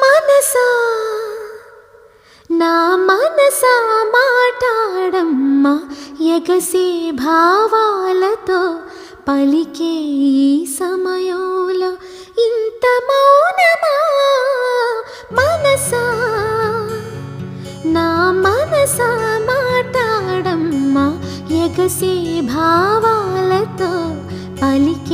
మనసా నా మనసా మాటాడమ్మా ఎగసే భావాలతో పలికే ఈ సమయంలో ఇంత మౌనమా మనసా నా మనసా మాటాడమ్మా ఎగసే భావాలతో పలికే